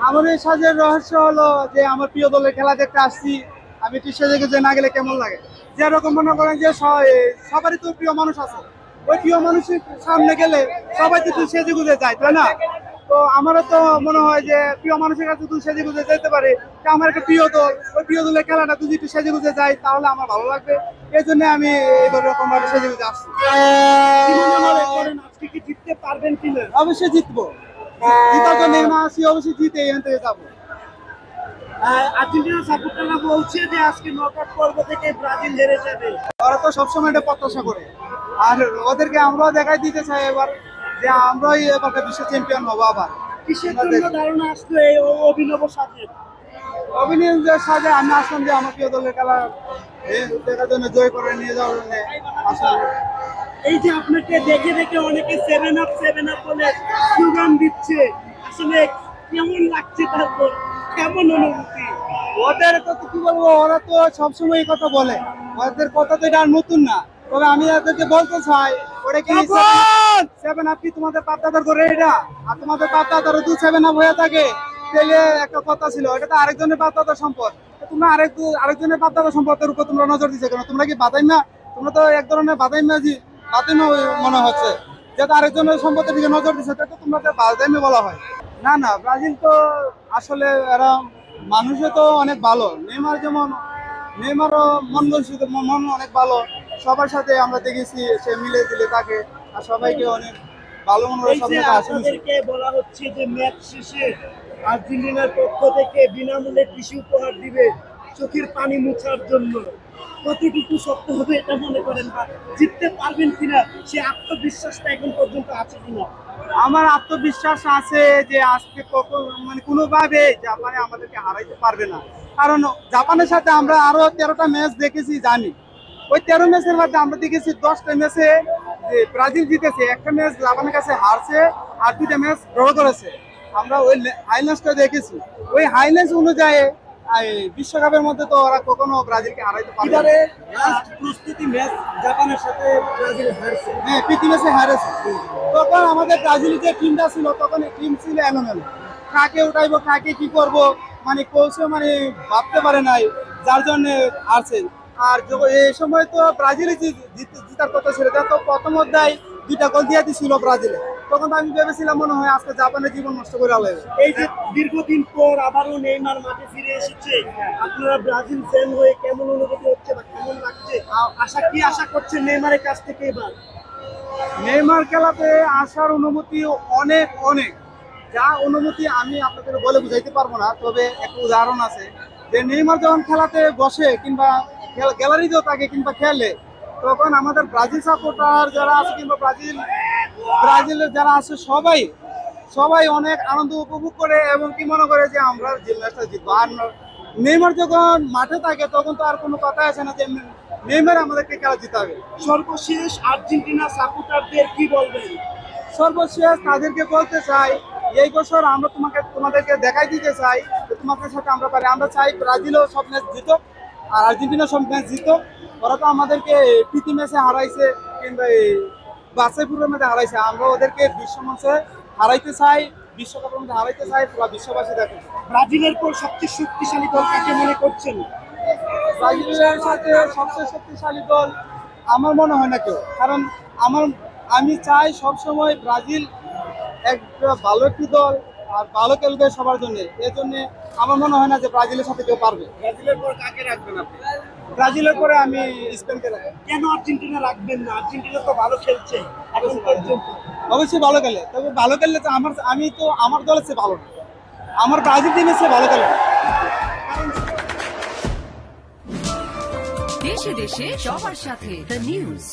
আমার এই সাজের রহস্য হলো যে আমার প্রিয় দলের খেলা দেখতে আসছি। আমি একটু সেজে গুজে না গেলে কেমন লাগে। যেরকম মনে করেন যে সবারই তো প্রিয় মানুষ আছে, ওই প্রিয় মানুষের সামনে গেলে সবাই তো একটু সেজে গুজে যায়, তাই না? তো আমারও তো মনে হয় যে প্রিয় মানুষের কাছে তুই সেজে গুজে যেতে পারে। তা আমার একটা প্রিয় দল, ওই প্রিয় দলের খেলাটা তুই একটু সেজে গুজে যাই তাহলে আমার ভালো লাগবে। এই জন্য আমি এইবার রকম ভাবে সেজে গুজে আসছি। কি মনে করেন আজকে কি জিততে পারবেন কিনা? অবশ্যই জিতবো, জিতার জন্য না আসি, অবশ্যই জিতে এখান থেকে যাবো। আর্জেন্টিনা সাপোর্টাররা বলছে যে আজকে নকআউট পর্ব থেকে ব্রাজিল হেরে যাবে। ওরা তো সবসময় এটা প্রত্যাশা করে, আর ওদেরকে আমরাও দেখাই দিতে চাই এবার যে আমরাই এবার বিশ্ব চ্যাম্পিয়ন হবো আবার। কিসের জন্য ধারণা আসলো এই অভিনব সাজের? অভিনয়ের সাথে আমি আসলাম যে আমার প্রিয় দলের খেলা দেখার জন্য, জয় করে নিয়ে যাওয়ার জন্য আসলে। এই যে আপনাকে দেখে দেখে অনেকে 7 আপ বলে স্লোগান দিচ্ছে, আসলে কেমন লাগছে, তারপর কেমন অনুভূতি? ওদের তো কি বলবো, ওরা তো সবসময় এই কথা বলে, ওদের কথা তো এটা আর নতুন না। তবে আমি এদেরকে বলতে চাই, ওটা কি 7 আপ কি তোমাদের বাপদাদার করে এটা? আর তোমাদের বাপদাদারও 7 আপ হয়ে থাকে, তাহলে একটা কথা ছিল, এটা তো আরেকজনের বাপদাদার সম্পদ। তো তোমরা আরেকজনের বাপদাদার সম্পদের উপর তোমরা নজর দিচ্ছ কেন? তোমরা কি বাদাইমা? তোমরা তো এক ধরনের বাদাইমা মনে হচ্ছে, যাতে আরেকজনের সম্পদের দিকে নজর দিচ্ছে, তাতে তোমরা বাদাইমা বলা হয়। না না, ব্রাজিল তো আসলে এরা মানুষও তো অনেক ভালো। নেইমারও মন অনেক ভালো, সবার সাথে আমরা দেখেছি সে মিলে দিলে তাকে, আর সবাইকে অনেক ভালো মনে এই যে আপনাদেরকে বলা হচ্ছে যে ম্যাচ শেষে আর্জেন্টিনার পক্ষ থেকে বিনামূল্যে টিস্যু উপহার দিবে চোখের পানি মুছার জন্য, কতটুকু সত্য হবে এটা মনে করেন, বা জিততে পারবেন কিনা সে আত্মবিশ্বাসটা এখন পর্যন্ত আছে কিনা? আমার আত্মবিশ্বাস আছে যে আজকে মানে কোনোভাবে জাপানে আমাদেরকে হারাইতে পারবে না। কারণ জাপানের সাথে আমরা আরো 13টা ম্যাচ দেখেছি, জানি। ওই 13 ম্যাচের মধ্যে আমরা দেখেছি 10টা ম্যাচে ব্রাজিল জিতেছে, একটা ম্যাচ জাপানের কাছে হারছে, আর 2টা ম্যাচ ড্র করেছে। আমরা ওই হাইলাইটসটা দেখেছি। ওই হাইলাইটস অনুযায়ী বিশ্বকাপের মধ্যে তো ওরা কখনো ব্রাজিলকে হারাইতে পারবে না। লাস্ট প্রস্তুতি ম্যাচ জাপানের সাথে ব্রাজিল হারছে। হ্যাঁ, প্রীতি ম্যাচে হারেছে। তখন আমাদের ব্রাজিলের যে টিমটা ছিল, তখন এই টিম ছিল এলোমেলো, কাকে উঠাইবো কাকে কি করব, মানে কোচ মানে ভাবতে পারে নাই, যার জন্য হারছে। আর এই সময় তো ব্রাজিলই জিতার কথা ছিল, তো প্রথম অধ্যায় 2টা গোল দিয়ে দিছিল ব্রাজিলে। তখন তো আমি ভেবেছিলাম মনে হয় আজকে জাপানের জীবন নষ্ট করে আলাদা। এই যে দীর্ঘদিন পর আবারও নেইমার মাঠে ফিরে এসেছে, আপনারা ব্রাজিল ফ্যান হয়ে কেমন অনুভূতি হচ্ছে বা কেমন লাগছে? আশা করছেন নেইমারের কাছ থেকে এবার? নেইমার খেলাতে আসার অনুমতি অনেক অনেক, যা অনুমতি আমি আপনাদের বলে বুঝাইতে পারবো না। তবে একটা উদাহরণ আছে যে নেইমার যখন খেলাতে বসে কিংবা গ্যালারিতেও থাকে কিংবা খেলে, তখন আমাদের ব্রাজিল সাপোর্টার যারা আছে কিংবা ব্রাজিলের যারা আছে সবাই সবাই অনেক আনন্দ উপভোগ করে এবং কি মনে করে যে আমরা ম্যাচটা জিতবো। আর নেইমার যখন মাঠে থাকে তখন তো আর কোনো কথা আসে না যে নেইমার আমাদেরকে খেলা জিতাবে। সর্বশেষ আর্জেন্টিনা সাপোর্টারদের কি বলবেন? সর্বশেষ তাদেরকে বলতে চাই, এই বছর আমরা তোমাদেরকে দেখাই দিতে চাই যে তোমাদের সাথে আমরা পারি। আমরা চাই ব্রাজিলও সব ম্যাচ জিতুক আর আর্জেন্টিনা সব ম্যাচ জিতুক। ওরা তো আমাদেরকে প্রীতি ম্যাচে হারাইছে কিংবা এই বাছাইপুরের মধ্যে হারাইছে, আমরা ওদেরকে বিশ্ব মঞ্চে হারাইতে চাই, বিশ্বকাপের মধ্যে হারাইতে চাই, পুরো বিশ্ববাসী দেখে। ব্রাজিলের পর সবচেয়ে শক্তিশালী দল কাকে মনে করছেন? ব্রাজিলের সাথে সবচেয়ে শক্তিশালী দল আমার মনে হয় না কেউ, কারণ আমি চাই সবসময় ব্রাজিল একটা ভালো একটি দল আর ভালো খেলবে সবার জন্য। এই জন্য আমার মনে হয় না যে ব্রাজিলের সাথে কেউ পারবে। ব্রাজিলের পর কাকে রাখবেন আপনি? ব্রাজিলের পরে আমি স্পেনকে রাখি। কেন আর্জেন্টিনা রাখবেন না? আর্জেন্টিনা তো ভালো খেলছে এখন পর্যন্ত। অবশ্যই ভালো খেলে, তবে ভালো খেললে তো আমি তো আমার দলের চেয়ে ভালো না, আমার ব্রাজিল টিমের চেয়ে ভালো খেলে। দেশে দেশে সবার সাথে দ্য নিউজ।